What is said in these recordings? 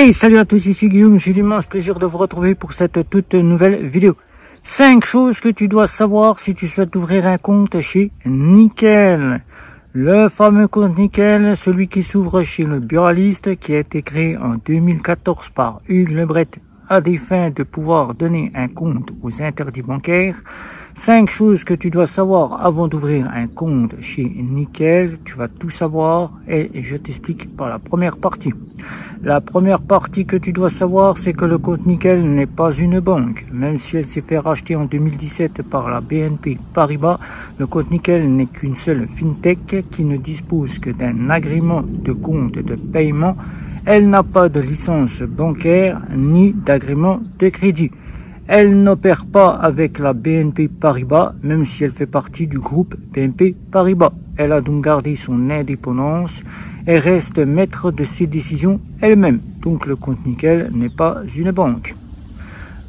Hey, salut à tous, ici Guillaume, j'ai l'immense plaisir de vous retrouver pour cette toute nouvelle vidéo. 5 choses que tu dois savoir si tu souhaites ouvrir un compte chez Nickel. Le fameux compte Nickel, celui qui s'ouvre chez le Buraliste, qui a été créé en 2014 par Hugues Lebret à des fins de pouvoir donner un compte aux interdits bancaires. 5 choses que tu dois savoir avant d'ouvrir un compte chez Nickel. Tu vas tout savoir et je t'explique par la première partie. La première partie que tu dois savoir, c'est que le compte Nickel n'est pas une banque. Même si elle s'est fait racheter en 2017 par la BNP Paribas, le compte Nickel n'est qu'une seule fintech qui ne dispose que d'un agrément de compte de paiement. Elle n'a pas de licence bancaire ni d'agrément de crédit. Elle n'opère pas avec la BNP Paribas, même si elle fait partie du groupe BNP Paribas. Elle a donc gardé son indépendance et reste maître de ses décisions elle-même. Donc le compte Nickel n'est pas une banque.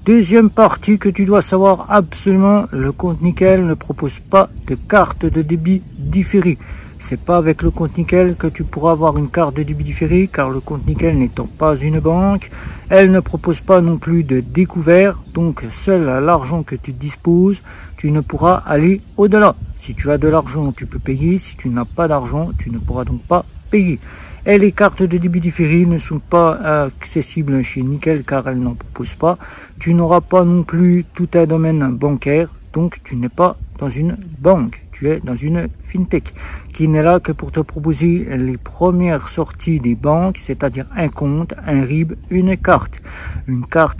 Deuxième partie que tu dois savoir absolument, le compte Nickel ne propose pas de carte de débit différée. C'est pas avec le compte Nickel que tu pourras avoir une carte de débit différée, car le compte Nickel n'étant pas une banque, elle ne propose pas non plus de découvert, donc seul l'argent que tu disposes, tu ne pourras aller au-delà. Si tu as de l'argent, tu peux payer, si tu n'as pas d'argent, tu ne pourras donc pas payer. Et les cartes de débit différées ne sont pas accessibles chez Nickel car elles n'en proposent pas. Tu n'auras pas non plus tout un domaine bancaire, donc tu n'es pas dans une banque, tu es dans une fintech qui n'est là que pour te proposer les premières sorties des banques, c'est-à-dire un compte, un RIB, une carte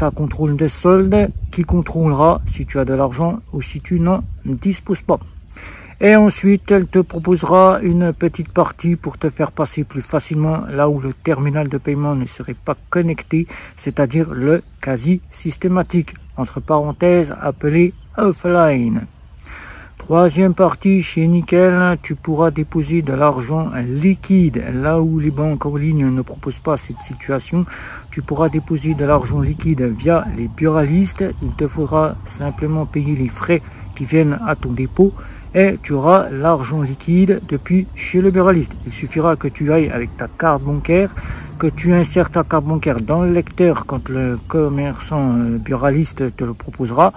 à contrôle de solde qui contrôlera si tu as de l'argent ou si tu n'en disposes pas. Et ensuite, elle te proposera une petite partie pour te faire passer plus facilement là où le terminal de paiement ne serait pas connecté, c'est-à-dire le quasi systématique, entre parenthèses appelé offline. Troisième partie, chez Nickel, tu pourras déposer de l'argent liquide. Là où les banques en ligne ne proposent pas cette situation, tu pourras déposer de l'argent liquide via les buralistes. Il te faudra simplement payer les frais qui viennent à ton dépôt et tu auras l'argent liquide depuis chez le buraliste. Il suffira que tu ailles avec ta carte bancaire, que tu insères ta carte bancaire dans le lecteur quand le commerçant buraliste te le proposera,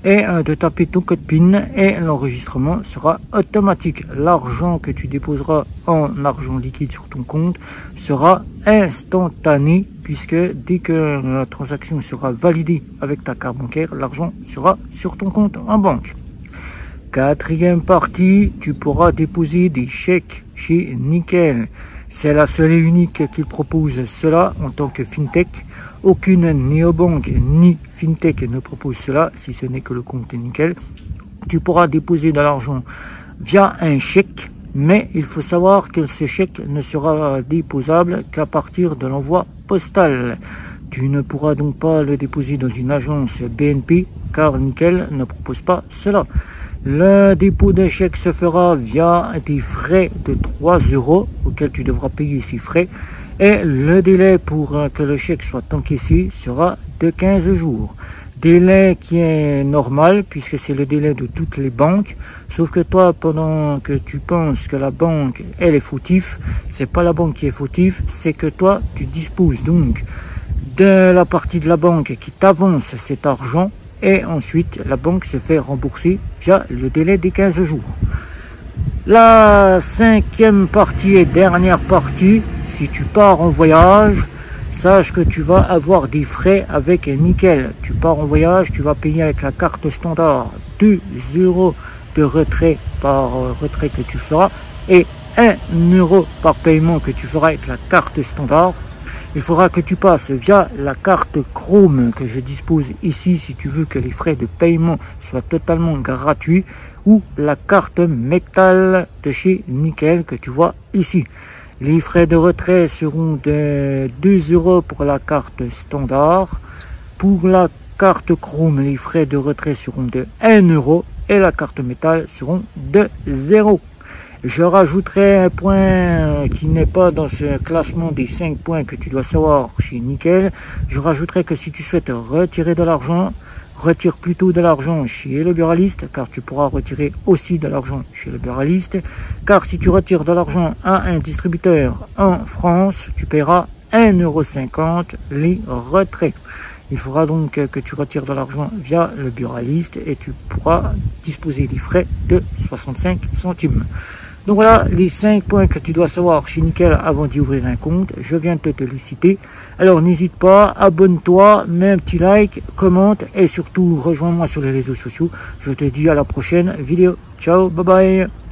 et de taper ton code PIN et l'enregistrement sera automatique. L'argent que tu déposeras en argent liquide sur ton compte sera instantané, puisque dès que la transaction sera validée avec ta carte bancaire, l'argent sera sur ton compte en banque. Quatrième partie, tu pourras déposer des chèques chez Nickel. C'est la seule et unique qui propose cela en tant que fintech. Aucune néobanque ni fintech ne propose cela, si ce n'est que le compte Nickel. Tu pourras déposer de l'argent via un chèque, mais il faut savoir que ce chèque ne sera déposable qu'à partir de l'envoi postal. Tu ne pourras donc pas le déposer dans une agence BNP, car Nickel ne propose pas cela. Le dépôt d'un chèque se fera via des frais de 3 € auxquels tu devras payer ces frais. Et le délai pour que le chèque soit encaissé sera de 15 jours. Délai qui est normal puisque c'est le délai de toutes les banques. Sauf que toi, pendant que tu penses que la banque, elle est fautive, c'est pas la banque qui est fautive, c'est que toi, tu disposes donc de la partie de la banque qui t'avance cet argent et ensuite la banque se fait rembourser via le délai des 15 jours. La cinquième partie et dernière partie, si tu pars en voyage, sache que tu vas avoir des frais avec Nickel. Tu pars en voyage, tu vas payer avec la carte standard 2 € de retrait par retrait que tu feras et 1 € par paiement que tu feras avec la carte standard. Il faudra que tu passes via la carte Chrome que je dispose ici si tu veux que les frais de paiement soient totalement gratuits, ou la carte métal de chez Nickel que tu vois ici. Les frais de retrait seront de 2 € pour la carte standard. Pour la carte Chrome, les frais de retrait seront de 1 € et la carte métal seront de 0. Je rajouterai un point qui n'est pas dans ce classement des 5 points que tu dois savoir chez Nickel. Je rajouterai que si tu souhaites retirer de l'argent, retire plutôt de l'argent chez le buraliste, car tu pourras retirer aussi de l'argent chez le buraliste. Car si tu retires de l'argent à un distributeur en France, tu paieras 1,50 € les retraits. Il faudra donc que tu retires de l'argent via le buraliste et tu pourras disposer des frais de 65 centimes. Donc voilà les 5 points que tu dois savoir chez Nickel avant d'y ouvrir un compte. Je viens de te les citer. Alors n'hésite pas, abonne-toi, mets un petit like, commente et surtout rejoins-moi sur les réseaux sociaux. Je te dis à la prochaine vidéo. Ciao, bye bye.